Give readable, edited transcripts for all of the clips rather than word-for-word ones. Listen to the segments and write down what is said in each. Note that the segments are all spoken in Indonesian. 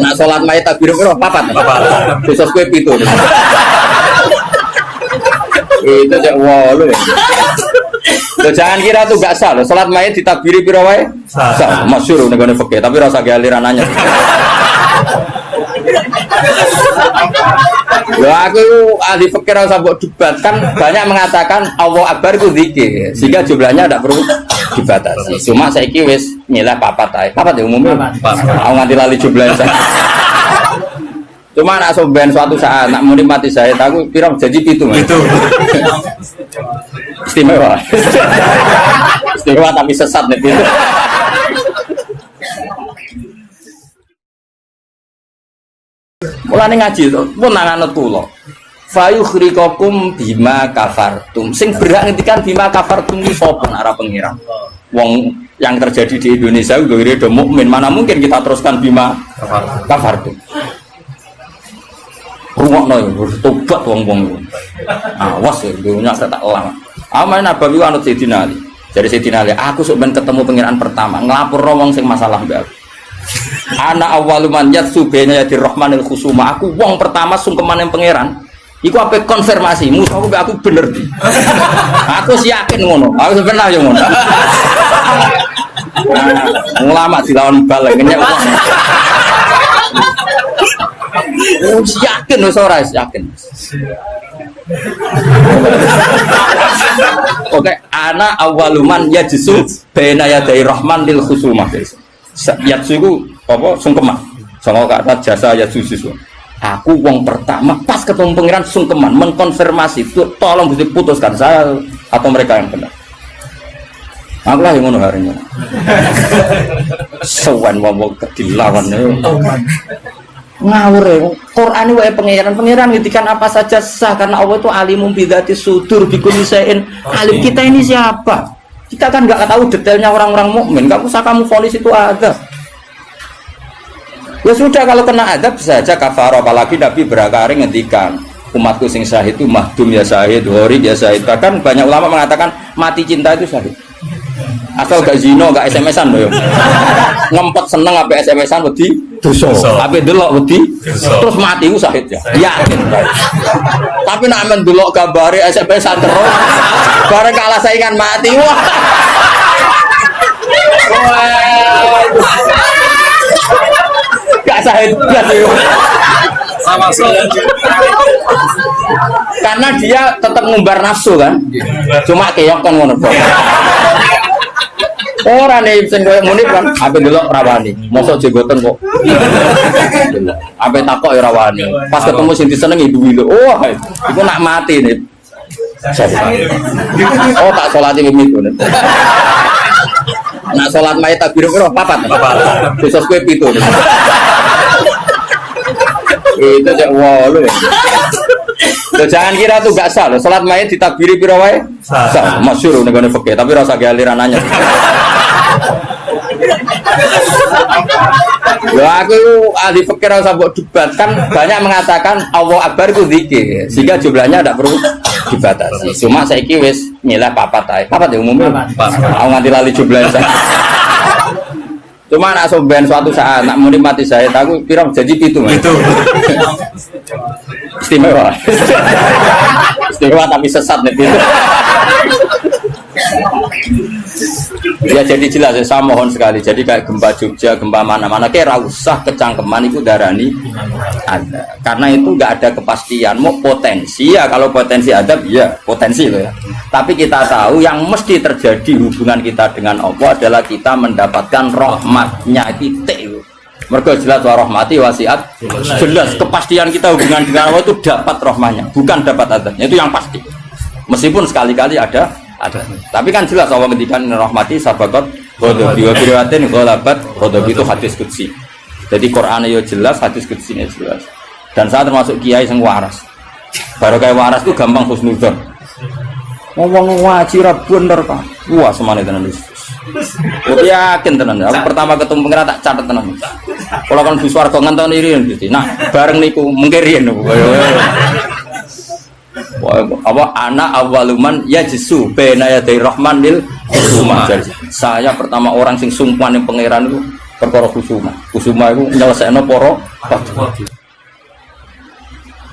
Nak sholat mayit takbir piro? Papat. Besok kowe 7. Itu cek wolu. Loh, jangan kira tuh gak sah loh. Sholat mayit ditakbiri piro wae? Sah. Masyhur ning gone fikih, tapi rasa ge aliran anyar. Loh, aku ahli fikih rasa mbok debat kan banyak mengatakan Allah Akbar itu zikir sehingga jumlahnya tidak perlu dibatasi. Cuma saiki wis milih papat ae. Papat ya umumnya. Aku nganti lali jumlahnya. Cuma nak soben suatu saat nak muni mati saya aku piro janji 7. Itu. Istimewa. Istimewa tapi sesat nih itu. Mulane ngaji to, pun nanganut kula. Fayukhrikakum bima kafartum. Sing berhak ngendikan bima kafartum iki sapa arah pengiran. Wong yang terjadi di Indonesia udah mukmin, mana mungkin kita teruskan bima kafartum. Rungokno yo tobat wong-wong. Awas ya dunya tak elang. Aman Nabawi anut Sayyidina Ali. Jadi Sayyidina Ali, aku sok ben ketemu pengiran pertama, nglapor wong sing masalah mbak. Ana awwaluman yatsu baina yadir rahmanil khusuma. Aku wong pertama sungkeman yang pangeran. Iku ape konfirmasi, musuhku mbek aku bener di. Aku yakin ngono. Aku sebenarnya yo ngono. Ulama dilawan balik ngenyek wong. Yakin wis ora yakin. Oke, ana awwaluman yajsu baina yadir rahmanil khusuma. Yatsu itu apa sungkeman sama kata jasa yatsu siswa. Aku wong pertama pas ketemu pangeran sungkeman mengkonfirmasi itu tolong diputuskan saya atau mereka yang benar. Aku lah yang ngono harinya. Sewan wong dilawan ngawur ya. Quran ini wae pangeran ngitikan apa saja sah karena Allah itu alimum bidzati sudur bikulli syai'in alim. Kita ini siapa? Kita kan nggak tahu detailnya orang-orang mukmin. Nggak usah kamu vonis itu ada. Ya sudah kalau kena adab bisa saja kafar. Apalagi Nabi berakari ngendikan umatku sing syahid itu mahdum ya syahid, horib ya syahid. Bahkan banyak ulama mengatakan mati cinta itu syahid. Asal gak zino, gak SMS-an loh. Ngempet seneng apa SMS-an wedi dosa. Tapi delok wedi terus mati ku syahid ya. Yakin. Tapi nek men delok gambare SMS-an terus bareng kalah saingan mati. Wah. Gak syahid blas yo. Sama karena dia tetap ngumbar nafsu kan. Cuma keok kan ngono. Orang nih sing koyo muni kan, ape delok rawani. Mosok jenggoten kok. Ape takok ya rawani. Pas ketemu sing disenengi duwi lho. Oh, iku nak mati nih. Oh, tak salati mimiku. Nak salat mayit takbir piro? Papat. Besok kowe 7. Itu cek wolu. Loh, jangan kira tuh gak sah loh. Salat mayit ditakbiri piro wae? Sah. Masyhur ning gone fikih, tapi rasa ge aliran anyar. Loh, aku ahli fikih rasa mbok debat kan banyak mengatakan Allah Akbar itu zikir sehingga jumlahnya tidak perlu dibatasi. Cuma saiki wis milih papat ae. Papat ya umumnya. Aku nganti lali jumlahnya. Cuma nak soben suatu saat nak muni mati saya aku piro janji 7. Itu. Istimewa. Istimewa tapi sesat nih itu. Ya jadi jelas ya, saya mohon sekali. Jadi kayak gempa Jogja, gempa mana-mana kayak usah kecangkeman itu darani ada. Karena itu nggak ada kepastian. Mau potensi ya, kalau potensi ada ya potensi loh ya. Tapi kita tahu yang mesti terjadi hubungan kita dengan Allah adalah kita mendapatkan rahmatnya titik. Mereka jelas wa rahmati wasiat. Jelas kepastian kita hubungan dengan Allah itu dapat rahmatnya, bukan dapat adabnya. Itu yang pasti. Meskipun sekali-kali ada. Tapi kan jelas Allah ngendikan rahmati sabaqat ghadabi wa biriwatin ghalabat ghadabi itu hadis qudsi. Jadi Quran ya jelas, hadis qudsi ya jelas. Dan saya termasuk kiai sing waras. Baru kayak waras itu gampang husnudzon. Ngomong wajib bener Pak. Wah semane tenan wis. Aku yakin tenan. Aku pertama ketemu pengira tak catet tenan. Kalau kan bis warga ngenteni riyen gitu. Nah, bareng niku mengke riyen. Apa anak awaluman yajsu baina yaday rahmanil khusuma. Saya pertama orang sing sumpah ning pangeran itu perkara kusuma. Kusuma iku nyelesaikno para fardhu.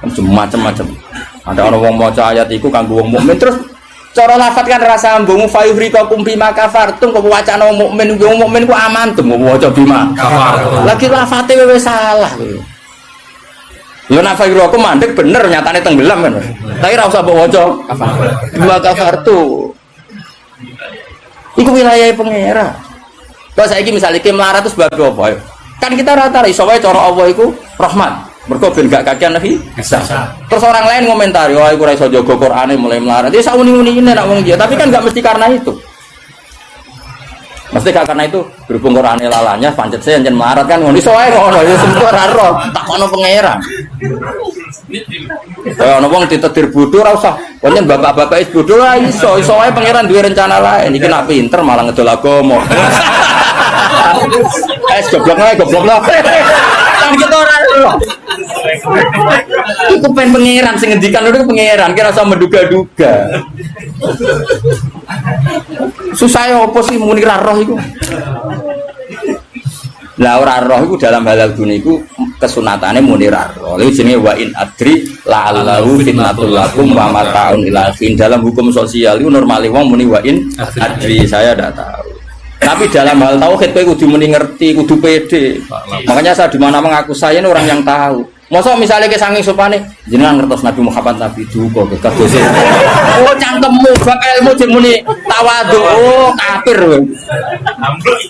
Macam-macam. Ada orang wong maca ayat iku kanggo wong mukmin terus cara lafat kan rasa sambung fayuhrikakum bima kafartum kok wacana wong mukmin ku aman tuh maca bima kafartum. Lagi lafate wis salah kowe. Ya nek fayuhrikakum mandek bener nyatane tenggelam kan. Tapi ora usah mbok waca bima kafartum. Iku wilayah pangeran. Kalau saiki misale ki melarat terus sebab apa? Kan kita rata iso wae cara Allah iku rahmat. Mergo ben gak kakean nabi bisa. Terus orang lain komentari, wah iku ora iso jaga Qur'ane mulai melarat. Ya sak uni-unine nek wong dia, tapi kan gak mesti karena itu. Mesti gak karena itu, berhubung Qur'ane lalanya pancet saya njen melarat kan ngono iso wae ngono ya semua ora roh, takono pangeran. Kaya ana wong ditetir bodho ora usah. Pancen bapak-bapak is bodho ora iso wae pangeran duwe rencana lain. Iki nak pinter malah ngedol agama. Goblok lah. Kan kita ora roh. Iku pen pangeran sing ngendikan lho pangeran, kira usah menduga-duga. Susah ya apa sih muni ra roh iku? Lah ora roh iku dalam halal dunia iku kesunatane muni ra roh. Iki jenenge wa in adri la'allahu fitnatul lakum wa mata'un ila fin. Dalam hukum sosial iku normale wong muni wa in adri, saya ndak tahu. Tapi dalam hal tauhid kowe kudu muni ngerti, kudu pede. Makanya saya di mana mengaku saya ini orang yang tahu. Masa misalnya ke sanging sopane jenengan ngertos Nabi Muhammad Nabi duka kegose. Oh cangkemmu bab ilmu jemuni tawadhu. Oh kafir kowe.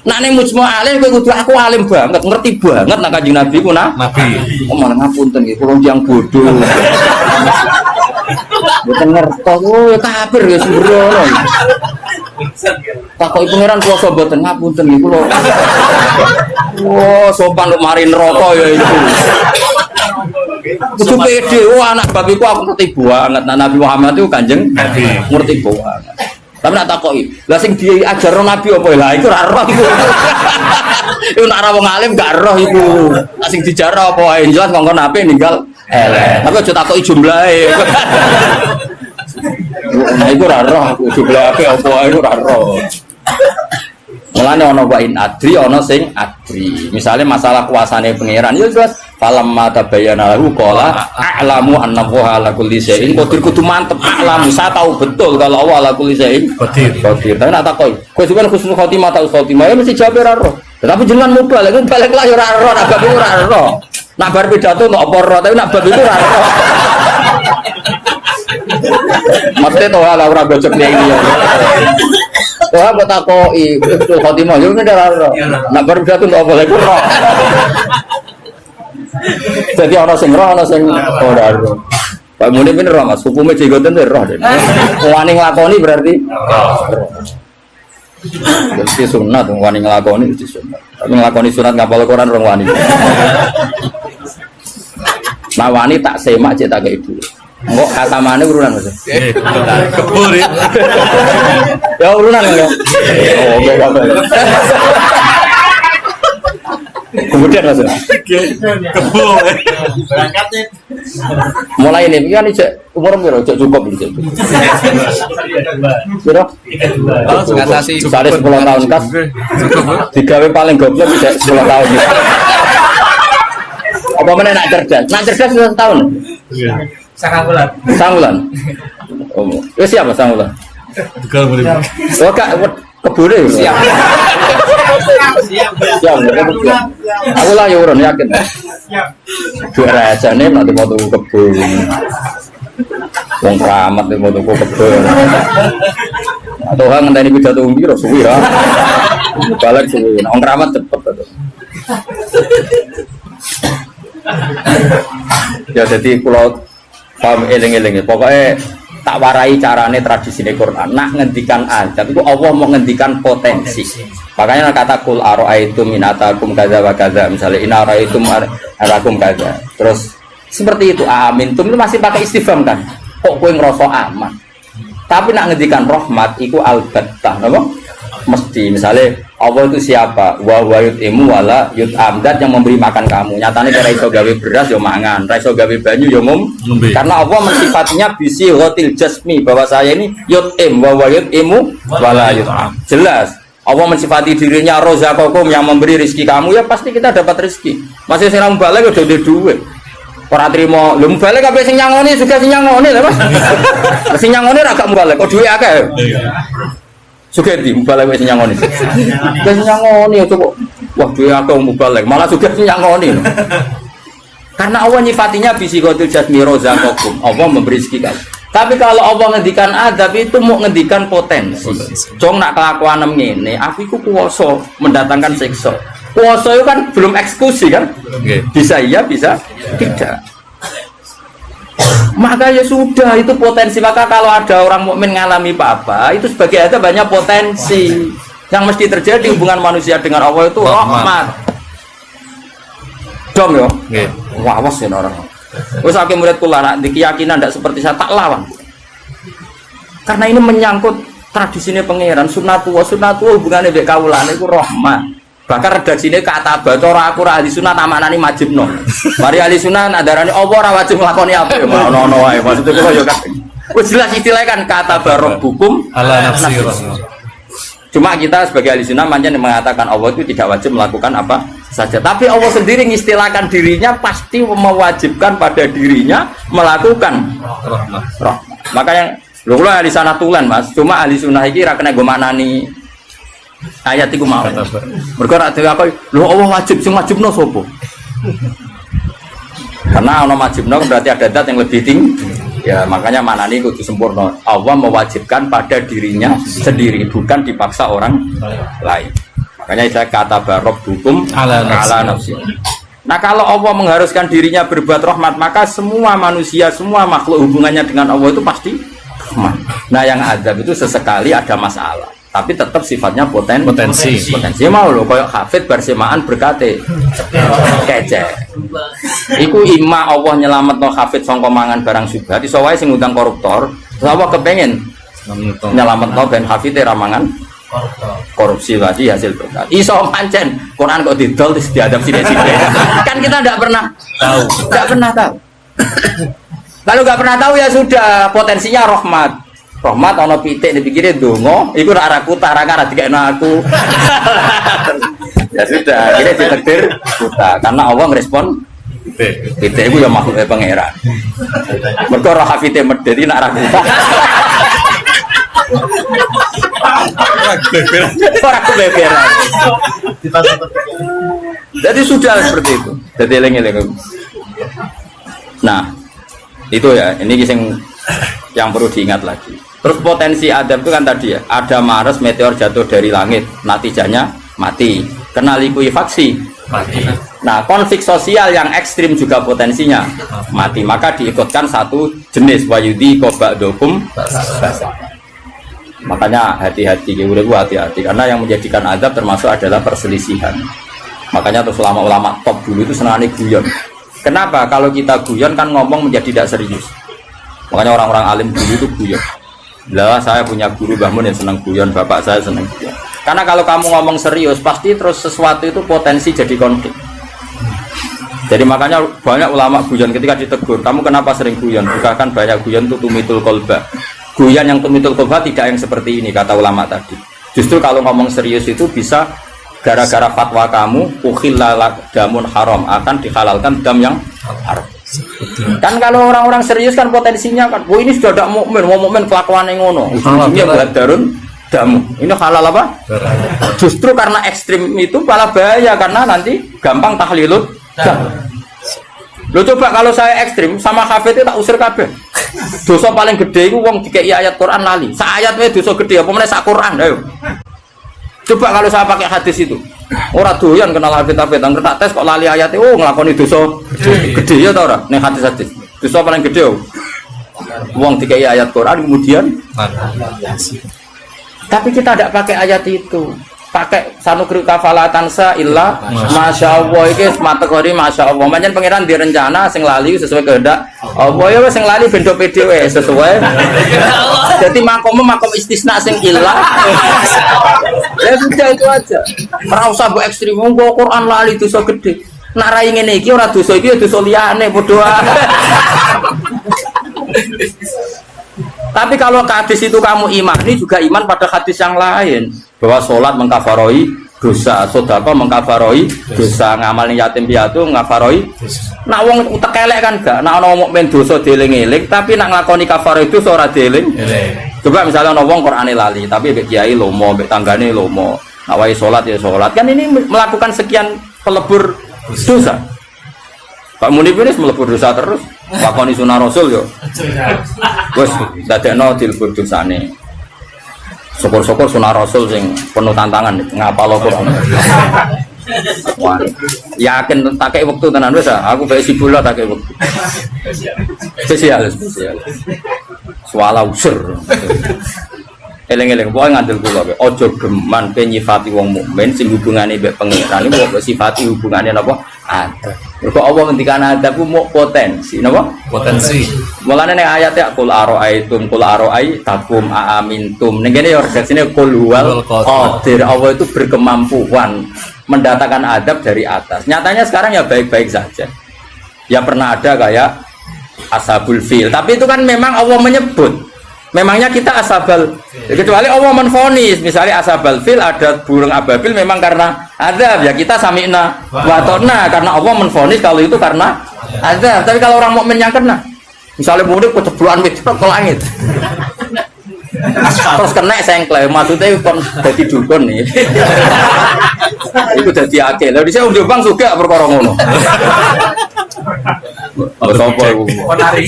Nek ning mujma alim kowe kudu aku alim banget, ngerti banget nek Kanjeng Nabi ku Nabi. Oh malah ngapunten nggih kula tiyang bodoh. Mboten ngertos oh kafir ya sembrono. Takoki pangeran kuwasa mboten ngapunten nggih kula. Oh sopan lu mari neraka ya itu. Kudu pede, anak babiku aku ngerti banget. Nabi Muhammad itu Kanjeng Nabi ngerti banget. Tapi nak takoki, lah sing diajarno Nabi apa lah iku ora roh iku. Iku nek ora wong alim gak roh iku. Lah sing dijarno apa wae jelas kongkon Nabi ninggal elek. Tapi aja takoki jumlahe. Nah iku ora roh, jumlahe apa wae iku ora roh. Mulane ana wa in adri ana sing adri. Misale masalah kuasane pangeran ya jelas falam mata bayana lahu qala a'lamu annahu ala kulli syai'in qadir. Kudu mantep a'lamu saya tahu betul kalau Allah ala kulli syai'in qadir. Tapi nak takoki kowe sampeyan husnul khotimah ta khotimah ya mesti jawab ora roh. Tapi jangan balik lah ya ora roh, nak bab iku ora roh. Nak bar pidato kok apa roh, tapi nak bab iku ora roh. Mesti to ala ora gojok ning iki. Wah, buat aku itu khotimah juga dah roh. Nak baru jatuh tak boleh roh. Jadi orang sing roh, orang sing ora roh. Pak Muni bener roh mas, hukumnya jigoten roh deh. Wani ngelakoni berarti. Jadi sunat, wani ngelakoni itu sunat. Tapi ngelakoni sunat ngapal Quran orang wani. Nah wani tak semak cek tak kayak ibu. Enggak kata mana urunan mas? Kebur ya? Ya urunan ya? Oh apa? Kemudian mas? Kebur. Berangkatnya. Mulai ini kan umur berapa? Cukup ini. Berapa? Ngatasi. Sari 10 tahun kas. Digawe paling goblok bisa 10 tahun. Apa mana nak cerdas? Nak cerdas 1 tahun. Sangulan. Oh, siapa Sangulan? Tukar boleh. Oh, Kak, kebure. Siap. Aku lah ya urun yakin. Siap. Dua aja nih nanti mau tuku kebun. Wong keramat nih mau tuku kebun. Atau hang ngenteni pidato piro suwi ya. Balik suwi. Wong keramat cepet to. Ya jadi pulau paham eling-eling pokoknya tak warai carane tradisi Quran nak ngendikan azab itu Allah mau ngendikan potensi. Makanya kata kul aro'aitum minatakum kaza wa kaza misalnya in aro'aitum arakum kaza terus seperti itu amin itu masih pakai istifham kan kok kowe ngerasa aman tapi nak ngendikan rahmat itu albattah apa mesti misalnya Allah itu siapa wa yut'imu wala yut'am dat yang memberi makan kamu nyatanya kira iso gawe beras yo mangan ra iso gawe banyu yo ngombe karena Allah mensifatinya bisi ghatil jasmi bahwa saya ini yut'im wa yut'imu wala yut'am jelas Allah mensifati dirinya Razaqakum yang memberi rezeki kamu, ya pasti kita dapat rezeki. Masih sing balik udah duwe. Ora trimo, lho balik kabeh sing nyangoni juga sing nyangoni lho Mas. Sing nyangoni ra gak balik, kok duwe akeh. Juga di balik sing nyangoni. Sing nyangoni coba. Wah, duwe akeh balik, malah juga sing nyangoni. Karena Allah nyifatinya bisikotul jasmi Razaqakum. Allah memberi rezeki kamu. Tapi kalau Allah ngendikan adab itu mau ngendikan potensi. Jong nak kelakuan ngene, aku iku kuwasa mendatangkan siksa. Kuwasa itu kan belum eksekusi kan? Bisa iya, bisa tidak. Maka ya sudah itu potensi. Maka kalau ada orang mukmin ngalami apa-apa, itu sebagai adab banyak potensi. Yang mesti terjadi hubungan manusia dengan Allah itu rahmat. Dom yo. Wah, awas ya orang. Wes akeh murid kula nak di keyakinan ndak seperti saya tak lawan. Karena ini menyangkut tradisinya pangeran sunnatullah hubungannya mbek kawulane iku rahmat. Bahkan redaksine kata bacara aku ra ahli sunah tamanani majibno. Mari ahli sunah nadarane apa ora wajib nglakoni apa ya ono wae. Maksudnya kula yo kan wis jelas istilah kan kata barabbukum ala nafsi. Cuma kita sebagai ahli sunnah manjen mengatakan Allah itu tidak wajib melakukan apa saja. Tapi Allah sendiri mengistilahkan dirinya pasti mewajibkan pada dirinya melakukan rahmat. Makanya lu ahli sana tulen Mas. Cuma ahli sunnah iki ra kena go manani ayat iku mau. Mergo ra dhewe aku lho Allah wajib sing wajibno sapa? Karena ana wajibno berarti ada zat yang lebih tinggi. Ya makanya manani kudu sempurna. Allah mewajibkan pada dirinya sendiri, bukan dipaksa orang lain. Makanya saya kata barok hukum ala nafsi. Nah kalau Allah mengharuskan dirinya berbuat rahmat, maka semua manusia, semua makhluk hubungannya dengan Allah itu pasti rahmat. Nah yang azab itu sesekali ada masalah, tapi tetap sifatnya potensi mau loh, kayak hafid bersemaan berkate kece. Iku imma Allah nyelametno hafid sangka mangan barang syubhat, iso wae sing ngundang koruptor, apa kepengen nyelametno ben hafid ra mangan korupsi lagi hasil berkat. Iso pancen Quran kok didol terus diadab sithik-sithik. Kan kita enggak pernah tahu. Kalau enggak pernah tahu ya sudah, potensinya rahmat. Rahmat ana pitik dipikire donga, iku rak araku tarang-arang dikekno aku. Ya sudah, akhirnya ditakdir buta karena Allah ngerespon pitik iku ya makhluk pangeran. Mergo roh hafite medheti nak ra buta. Orang kebeberan. Jadi sudah seperti itu. Jadi eling-eling. Nah, itu ya. Ini yang perlu diingat lagi. Terus potensi adab itu kan tadi ya. Ada Mars meteor jatuh dari langit, natijanya mati. Kena likuifaksi, mati. Nah, konflik sosial yang ekstrim juga potensinya mati. Maka diikutkan satu jenis wayudi kobakdokum. Makanya hati-hati, hati-hati karena yang menjadikan azab termasuk adalah perselisihan. Makanya terus ulama-ulama top dulu itu senangnya guyon. Kenapa? Kalau kita guyon kan ngomong menjadi tidak serius. Makanya orang-orang alim dulu itu guyon. Lah saya punya guru Mbah Mun yang senang guyon, bapak saya senang guyon. Karena kalau kamu ngomong serius pasti terus sesuatu itu potensi jadi konflik. Jadi makanya banyak ulama guyon ketika ditegur, kamu kenapa sering guyon? Bukan banyak guyon itu tumitul kolba. Guyon yang tumitul kolba tidak yang seperti ini kata ulama tadi. Justru kalau ngomong serius itu bisa gara-gara fatwa kamu ukhillalak damun haram, akan dihalalkan dam yang haram. Kan kalau orang-orang serius kan potensinya kan, oh ini sudah tidak mukmin, mau mukmin kelakuan yang ngono, ujungnya buat darun damu. Ini halal apa? Justru karena ekstrim itu malah bahaya karena nanti gampang tahlilut. Lo coba kalau saya ekstrim sama hafid itu tak usir kabeh. Dosa paling gede itu wong dikei ayat Quran lali. Sa ayat wae dosa gede apa meneh sak Quran ayo. Coba kalau saya pakai hadis itu. Ora doyan kenal hafid-hafid, nang tak tes kok lali ayat oh nglakoni dosa gede ya ta ora? Ning hadis-hadis. Dosa paling gede yo. Wong dikei ayat Quran kemudian tapi kita tidak pakai ayat itu. Pakai sanukri kafalatansa illa masya Allah ini materi masya Allah. Macam pangeran direncana sing lali sesuai kehendak Allah ya sing lali bendo PDW sesuai. Jadi makom istisna sing illa. Ya sudah itu aja. Ora usah mbok ekstrem nggo Quran lali dosa gede. Nak rai ngene iki ora dosa iki dosa liyane padha. Tapi kalau hadis itu kamu imani juga iman pada hadis yang lain. bahwa sholat mengkafaroi dosa, sedekah mengkafaroi dosa, ngamal yatim piatu mengkafaroi. Nak wong utek elek kan gak, nak ana mukmin dosa dieling-eling, tapi nak nglakoni kafaroi dosa ora dieling. Coba misalnya ana wong Qur'ane lali, tapi mbek kiai lomo, mbek tanggane lomo. Nak wae salat ya salat. Kan ini melakukan sekian pelebur dosa. Pak Munib ini melebur dosa terus, lakoni sunah Rasul yo. Wes dadekno dilebur dosane. Syukur-syukur sunah Rasul sing penuh tantangan ngapal Quran. Yakin tak kei waktu tenan wis aku bae sibula tak kei waktu. Spesial. Suala usur. Eleng-eleng pokoke ngandel kula kowe. Aja geman nyifati wong mukmin sing hubungane mbek pangeran iku kok sifati hubungane napa? Ada. Mergo Allah ngendikan ada ku mau potensi napa? Potensi. Mulane ning ayate qul aro'ai takum aamintum. Ning kene ya redaksine qul huwal qadir. Allah itu berkemampuan mendatangkan adab dari atas. Nyatanya sekarang ya baik-baik saja. Ya pernah ada kayak ashabul fil, tapi itu kan memang Allah menyebut. Memangnya kita ashabal, kecuali Allah menfonis, misalnya ashabal fil ada burung ababil memang karena adab, ya kita sami'na wa ta'na karena Allah menfonis kalau itu karena adab. Tapi kalau orang mukmin yang kena, misalnya murid kecebloan itu ke langit, terus kena sengklek, maksudnya kon jadi dukun nih, itu jadi akil. Lalu saya udah bang suka perkara ngono. Sopo iku? Ponari.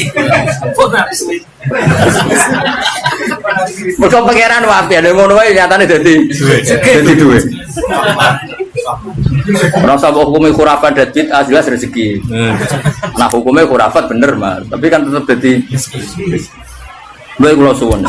Mergo pangeran wae ada ngono wae nyatane dadi duwe. Ora usah hukume khurafat dan bid'ah jelas rezeki. Nah hukumnya khurafat bener Mas, tapi kan tetap dadi bae kula suwun.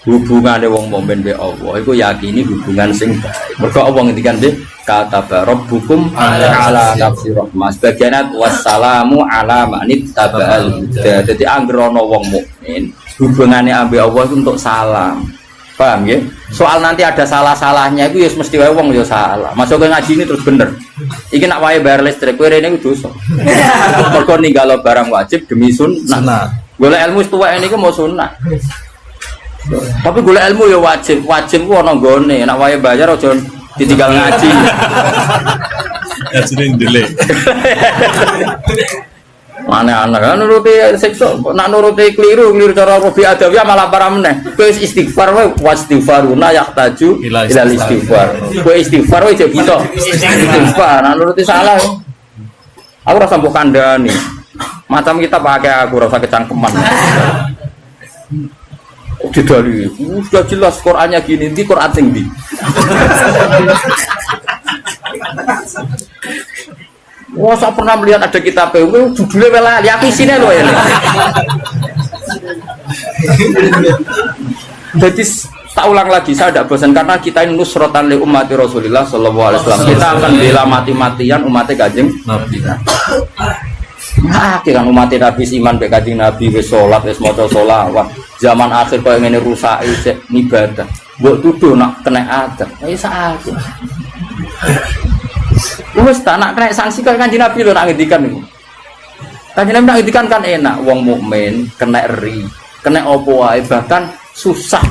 Hubungane wong mukmin be Allah iku yakini hubungan sing baik. Mergo Allah ngendikan nggih kata rabbukum ala nafsi rahmah. Sebagian wassalamu ala manit tabal huda. Dadi anggere ana wong mukmin hubungane ambek Allah itu untuk salam. Paham nggih? Soal nanti ada salah-salahnya itu ya mesti wae wong ya salah. Masuk ke ngaji ini terus bener. Iki nak wae bayar listrik kowe rene ku dosa. Mergo ninggalo barang wajib demi sunnah. Golek ilmu tuwek niku mau sunnah. Tapi golek ilmu ya wajib ku ana nggone, nek wae bayar aja ditinggal ngaji. Ngajine ndelek. Mana anak kan nuruti siksa, nak nuruti keliru cara Robi Adawiyah malah parah meneh. Kowe istighfar wae wastighfaruna yahtaju ila istighfar. Kowe istighfar wae jek bisa. Istighfar, nak nuruti salah. Aku rasa mbok kandhani. Macam kita pakai aku rasa kecangkeman. Didali, sudah jelas Qurannya gini, di Quran tinggi. Wah, saya pernah melihat ada kitab judulnya welali, aku isinya loh ya. Jadi tak ulang lagi, saya tidak bosan karena kita ini nusrotan li ummati Rasulullah Sallallahu Alaihi Wasallam. Kita akan bela mati-matian umatnya Kanjeng Nabi. Nah, kan umat Nabi iman be Kanjeng Nabi wis salat wis maca selawat. Zaman akhir koyo ngene rusak ibadah. Mbok tuduh nak kena adab. Wis sakit. Wis tak nak kena sanksi koyo Kanjeng Nabi lho nak ngendikan niku. Kanjeng Nabi nak ngendikan kan enak wong mukmin kena ri, kena opo wae bahkan susah.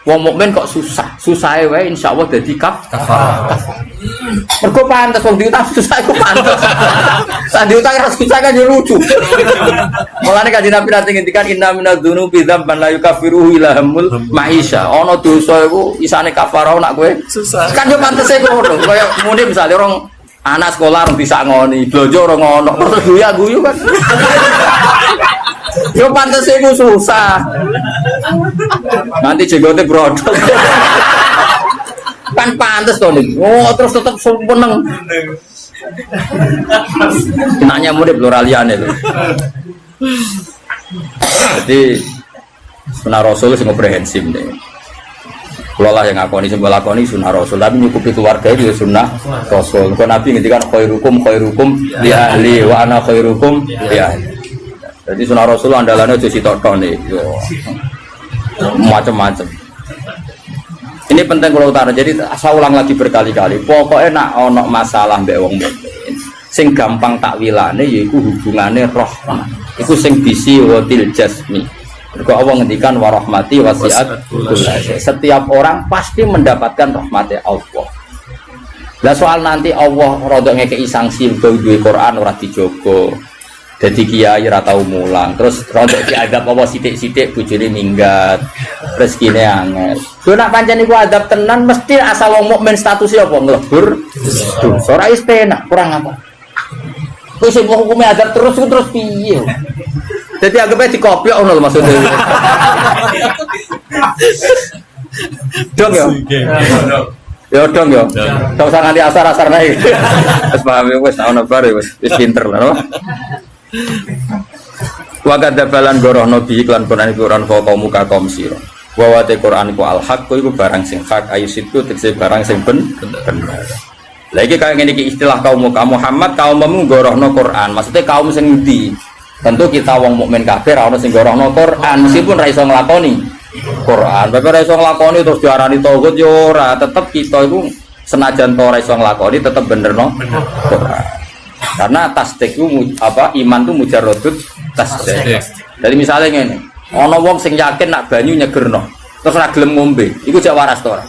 Wong mukmin kok susah wae insyaallah dadi kafar. Mergo pantes wong diutang susah iku pantes. Sak diutang ra susah kan yo lucu. Mulane Kanjeng Nabi nate ngendikan inna minadz-dzunubi dzamban la yukaffiruhu illa hamul maisha. Ana dosa iku isane kafarah nak kowe susah. Kan yo pantese ngono. Kaya muni misale orang anak sekolah orang bisa ngoni, blojo orang ngono, terus guyu kan. Yo pantes iku susah. Nanti jenggote brodol. Kan pantes to nih. Oh, terus tetep seneng. Kenanya murid pluraliane lho. Jadi sunah Rasul sing komprehensif nih. Kalau lah yang ngakoni sing lakoni sunah Rasul, tapi nyukupi keluarga itu sunah Rasul. Kalau Nabi ngendikan khairukum li ahli wa ana khairukum li ahli. Jadi sunah Rasul andalannya aja sitok-tok nih. Macam-macam. Ini penting kalau utara. Jadi saya ulang lagi berkali-kali. Pokoknya nak ono masalah mbek wong mukmin. Sing gampang takwilane yaiku hubungane roh. Iku sing bisi watil jasmi. Mergo Allah ngendikan wa rahmati wasi'at kullasyai. Setiap orang pasti mendapatkan rahmatnya Allah. Lah soal nanti Allah rodok ngekeki sanksi duwe Quran ora dijogo. Dadi kiai ora tau mulang, terus rodok diadab apa sithik-sithik bojone minggat. Rezekine angel. Lho nak pancen iku adab tenan mesti asal wong mukmin statusnya apa nglebur. Ora istenak, kurang apa. Wis hukume adab terus piye? Jadi anggapnya dikopiok ngono lho maksudnya. Dong ya. Ya dong ya. Enggak usah nganti asar-asar naik. Wis paham wis ana bar wis pinter lho. Wa kadzabalan gorohno bi iklan Quran iku ran kaum muka kaum sira. Wa te Quran iku al-haq iku barang sing hak ayusitu tegese barang sing bener. Lagi kaya ngene iki istilah kaum Muhammad kaummu gorohno Quran. Maksudnya kaum sing endi? Tentu kita wong mukmin kafir ora ono sing gorohno Quran meskipun ra iso nglakoni Quran. Bapak ra iso nglakoni terus diarani tauhid yo ora, tetep kita iku senajan to ora iso nglakoni tetep benerno Quran. Karena tasdik itu apa iman itu mujarradut tasdik. Jadi misalnya ngene, ana wong sing yakin nak banyu nyegerno, terus ora gelem ngombe, iku cek waras to ora?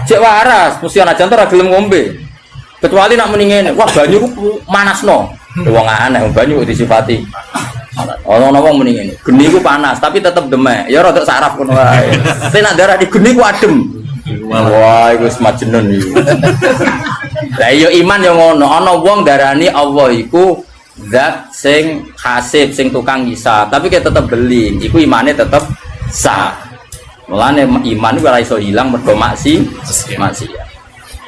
Cek waras, mesti ana jantung ora gelem ngombe. Kecuali nak muni ngene, wah banyu ku manasno. Wong aneh banyu disifati. Ana wong muni ngene, geni ku panas tapi tetep demek. Ya rada saraf ngono wae. Tapi nak darah di geni ku adem. Wah, iku wis majnun iki. Lah iya iman yo ngono, ana wong darani Allah iku zat sing hasib, sing tukang hisab, tapi kita tetep beli, iku imane tetep sah. Mulane iman iku ora iso ilang mergo maksiat.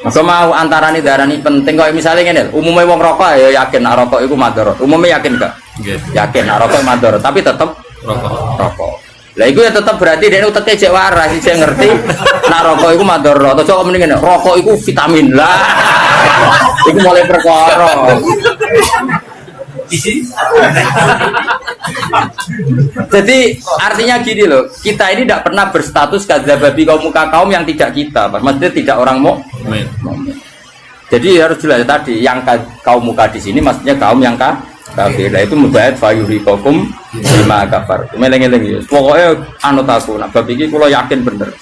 Maka mau antarane darani penting kok misalnya ngene, umumnya wong rokok ya yakin nek rokok iku madharat. Umumnya yakin gak? Yakin nek rokok madharat, tapi tetep rokok. Lah iku ya tetep berarti dekne uteke cek waras, cek ngerti nek rokok iku madharat. Atau kok mending ngene, rokok iku vitamin. Lah iku mulai perkara. Jadi artinya gini loh, kita ini tidak pernah berstatus kadzababi kaum yang tidak kita, maksudnya tidak orang mukmin. Jadi harus jelas tadi yang kaum muka di sini maksudnya kaum yang kafir. Nah itu mubayat fayuhikokum bima kafar. Meleng-eleng ya. Pokoknya anut aku, nak bab iki kula yakin bener.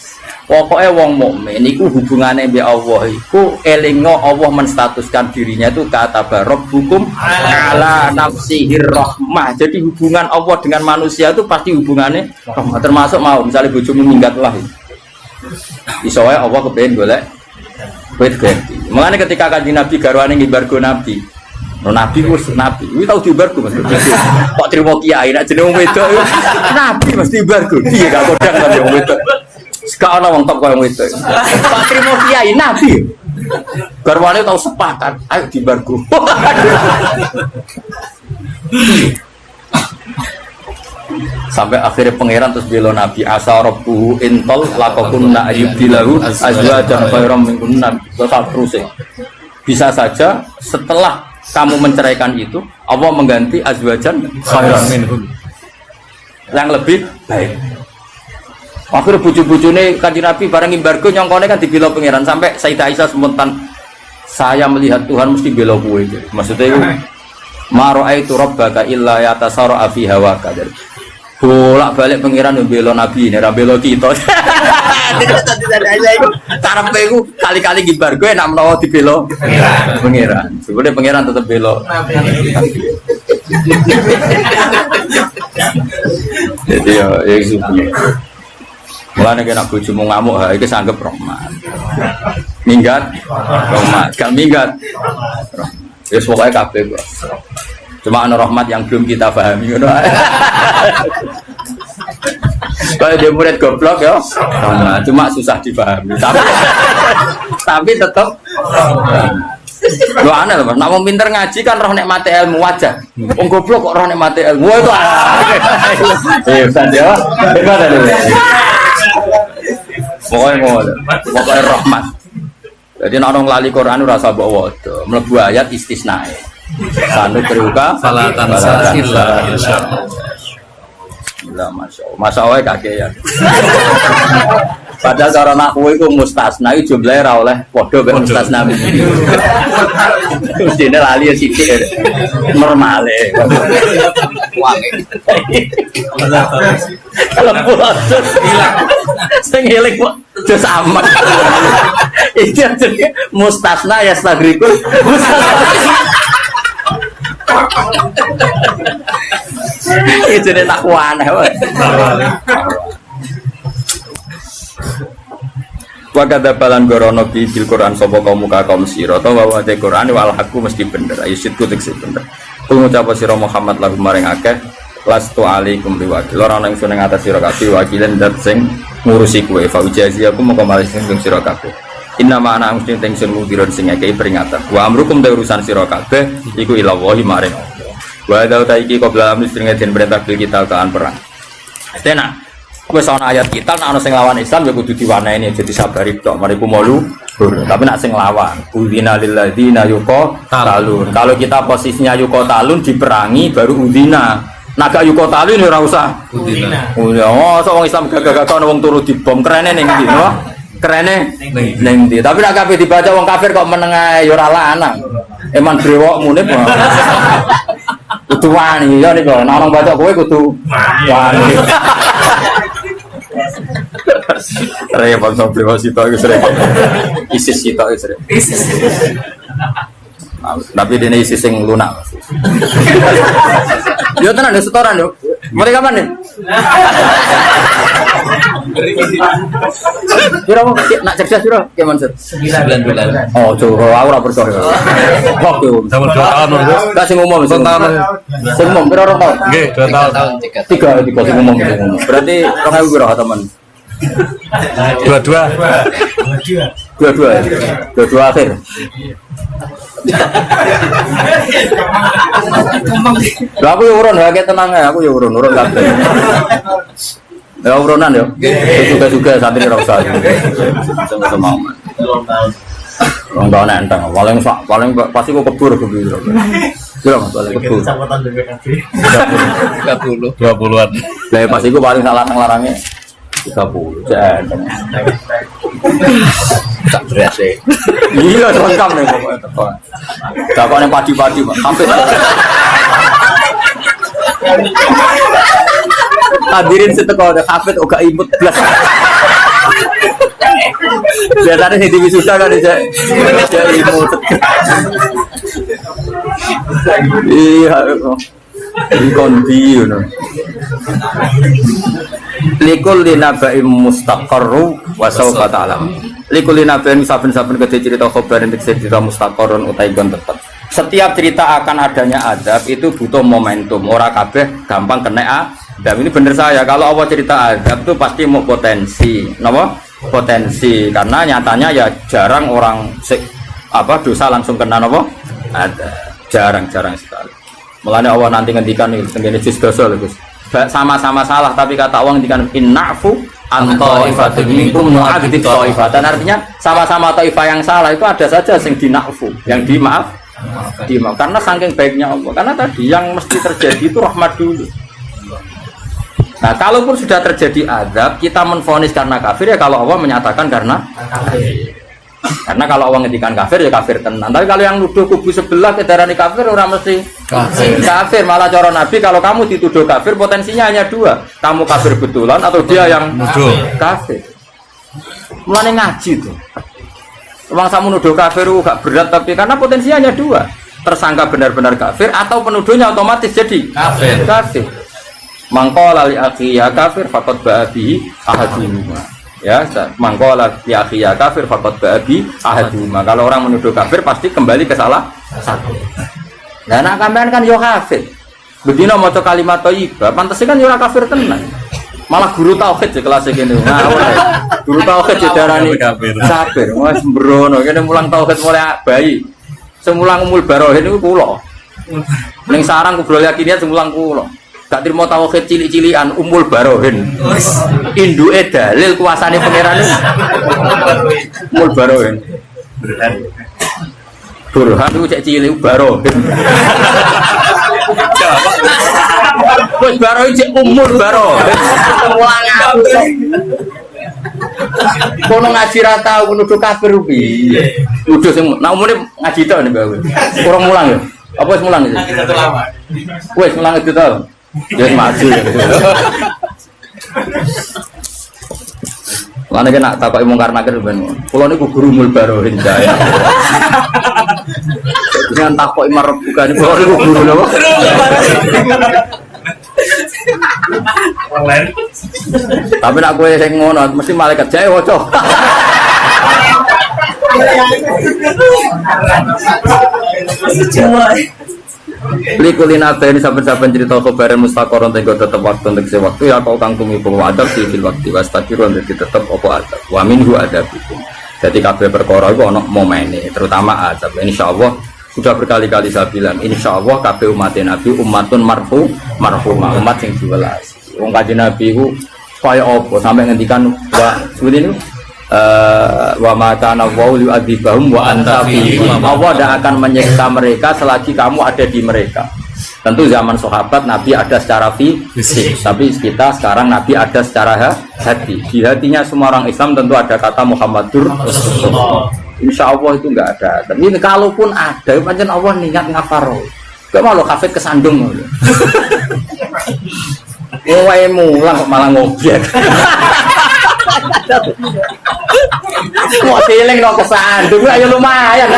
Pokoknya wong mukmin iku hubungannya mbek Allah iku elingo Allah menstatuskan dirinya itu kata rabbukum ala nafsihir rahmah. Jadi hubungan Allah dengan manusia itu pasti hubungannya rahmah. Termasuk mau misalnya bojomu minggat lah. Iso wae Allah kepengin golek wit ganti. Mulane ketika Kanjeng Nabi garwane ngimbargo Nabi. Nabi wis nabi. Kuwi tau diimbargo Mas. Kok trimo kiai nek jeneng wedok nabi mesti diimbargo. Piye gak kodang kan wong wedok. Sekarang orang top kau yang itu. Pak Trimo Kiai Nabi. Garwane tahu sepakat. Ayo dibargo. Sampai akhirnya pangeran terus bela Nabi asarabu intol lakokunna ayyubilahu azwajan khairam minkunna terus. Bisa saja setelah kamu menceraikan itu Allah mengganti azwajan khairam minhum yang lebih baik. Akhirnya bucu-bucune Kanjeng Nabi bareng embargo nyongkone kan dibela pangeran sampai Sayyidah Aisyah spontan saya melihat Tuhan mesti bela kowe. Maksudnya itu ma ra'aitu rabbaka illa yatasarra fi hawaka. Bolak-balik pangeran yo bela Nabi, nek ra bela kita. Karepe iku kali-kali embargo enak menawa dibela pangeran. Sebenarnya pangeran tetap bela. Jadi ya supi. Mulane kena bojomu ngamuk ha iki sanggep rahmat. Minggat rahmat, gak minggat. Wis pokoke kabeh kok. Cuma ana rahmat yang belum kita pahami ngono. Kalau dia murid goblok ya, cuma susah dipahami. Tapi tetap lo aneh loh, nak mau pinter ngaji kan roh nikmati ilmu wajah. Wong goblok kok roh nikmati ilmu itu. Dia gimana nih? Pokoknya rahmat. Jadi orang lali Quran rasa bawa itu melebu ayat istisna. Sanu beruka salatan illa insyaallah. Masya Allah kakean. Padahal cara nahwu iku mustasna iku jumlahe ra oleh padha mek mustasna. Mestine lali sithik. Normale. Kalau pulau hilang, sing hilang kok terus aman. Itu jadi mustasna ya stagrikul. Itu jadi takwa aneh. Wakada balan gorono bil Quran sopo kaum muka kaum siro atau bahwa te Quran wal hakku mesti bener. Ayo sitku teksi bener. Pengucap siro Muhammad lagu maring akeh. Lastu alaikum biwakil. Orang yang sudah ngatas siro kabeh wakilan dat sing ngurusi kue. Fa ujazi aku mau kembali sing siro kabeh. Inna ma'ana mesti teng sun mudiron sing akeh peringatan. Wa amrukum te urusan siro kabeh iku ila wahi maring. Wa dau ta iki qabla amri sing den perintah kita kaan perang. Tenan. Wes ana ayat kita nek ana sing lawan Islam ya kudu diwaneni jadi sabari tok mariku malu. Tapi nek sing lawan udina lil ladzina yuqatalun. Kalau kita posisinya yuqatalun diperangi baru udina. Naga yuqatalun ora usah udina. Oh, wong Islam gagah-gagah ana wong turu dibom kerene ning ndi no? Kerene ning ndi. Tapi nek kabeh dibaca wong kafir kok meneng ae ya ora lanang. Eman brewokmu ne. Kudu wani ya niku. Nek orang baca kowe kudu wani. Repot sampai masih tahu ISIS kita ISIS. Tapi dia ISIS yang lunak. Yo tenan ada setoran yo. Mulai kapan nih? Kira mau nak cerdas kira gimana sih? 9 bulan. Oh coba aku rapor percaya. Waktu. Sama 2 tahun udah. Gak sih ngomong. 2 tahun. Sing ngomong kira orang tahun. Nggih 2 tahun. 3 sing ngomong. Berarti orang aku kira teman. Dua-dua akhir. Aku ya urun, kayak tenang ya, aku ya urun kabeh. Ya urunan ya. Juga santri ora usah. Sama-sama. Wong tahun enteng, paling pasti kok kebur. Kira Mas paling kebur. Kecamatan BPKB. 20-an. Lah pasti ku paling salah nang larange 30 jam. Tak berasa. Iya, lengkap nih pokoknya. Dakone padi-padi, Pak. Sampai. Hadirin seteko ada hafid uga imut blas. Biasanya sing diwisuda kan aja imut. Iya. Kondi ngono. Likul linabaim mustaqarru wa sawfa ta'lam. Likul linabaim saben-saben kedhe cerita khabar entek cerita mustaqarrun utai kon tetep. Setiap cerita akan adanya azab itu butuh momentum. Ora kabeh gampang kena azab. Ini bener saya. Kalau Allah cerita azab itu pasti mau potensi. Napa? Potensi. Karena nyatanya ya jarang orang dosa langsung kena napa? Azab. Jarang sekali. Mulanya Allah nanti ngendikan nih tengene juz dosa lho Gus. Sama-sama salah tapi kata Allah ngendikan innafu anto ifatin minkum nu'adzib ta'ifatan. Artinya sama-sama taifah yang salah itu ada saja yang dinafu, yang dimaaf. Karena saking baiknya Allah. Karena tadi yang mesti terjadi itu rahmat dulu. Nah, kalaupun sudah terjadi azab, kita menvonis karena kafir ya kalau Allah menyatakan karena kafir. Karena kalau Allah ngendikan kafir ya kafir tenan. Tapi kalau yang nuduh kubu sebelah kedarani kafir orang mesti kafir. Malah cara Nabi kalau kamu dituduh kafir potensinya hanya 2. Kamu kafir betulan atau dia yang nuduh kafir. Mulane ngaji tuh. Wong samu nuduh kafir gak berat tapi karena potensinya hanya 2. Tersangka benar-benar kafir atau penuduhnya otomatis jadi kafir. Mangqala li akhi ya kafir faqad ba'abi ahaduma. Ya, mangqala li akhi ya kafir faqad ba'abi ahaduma. Kalau orang menuduh kafir pasti kembali ke salah satu. Nah, nak sampean kan yo kafir. Bedino maca kalimat thayyibah, pantese kan yo ora kafir tenan. Malah guru tauhid di kelas iki niku. Nah, guru tauhid didarani kafir. Wes sembrono, kene mulang tauhid mulai bayi. Semulang umul barohin niku kula. Ning sarang kubrol yakiniyat semulang kula. Gak terima tauhid cilik-cilikan umul barohin. Induke dalil kuasane pangeran niku. Umul barohin. Burhan itu cek cilik barohin. Wis barohin cek umul barohin. Mulang Kono ngaji ra tau nuduh kafir piye? Nuduh sing nak umune ngaji tok nek kowe. Kurang mulang ya. Apa wis mulang iki? Satu lama. Wis mulang itu to. Ya maju. Lane kena takoki mungkar nakir ben. Kula niku guru Mulbarohin Jaya. Dengan takoki marep bukan kula niku guru napa? Tapi nak kowe sing ngono mesti malaikat jae waca. Likulina ini saben-saben cerita khabaran mustaqarron tenggo tetep waktu untuk sewaktu ya kau kang tumiku adab di fil waktu wastaqiron dadi tetep apa adab wa minhu adabikum. Jadi kabeh perkara iku ana momene terutama adab. Insyaallah sudah berkali-kali saya bilang insyaallah kabeh umat Nabi umatun marhumah umat sing diwelas. Wong kanjeng Nabi ku kaya apa sampai ngendikan wa seperti ini wa ma kana wa yu'adzibahum wa anta fihim. Allah tidak akan menyiksa mereka selagi kamu ada di mereka. Tentu zaman sahabat Nabi ada secara fisik, tapi kita sekarang Nabi ada secara hati. Di hatinya semua orang Islam tentu ada kata Muhammadur Rasulullah. Insya Allah itu enggak ada. Tapi kalaupun ada, pancen Allah niat ngafaro. Gak mau lo kafir kesandung. Wae mulang kok malah ngobyek. Mau tiling no kesandung, ayo lumayan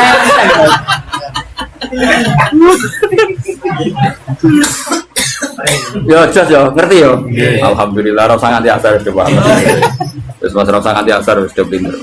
yo jos yo, ngerti yo? Alhamdulillah, rasa nganti asar coba. Terus mas rasa nganti asar sudah pinter.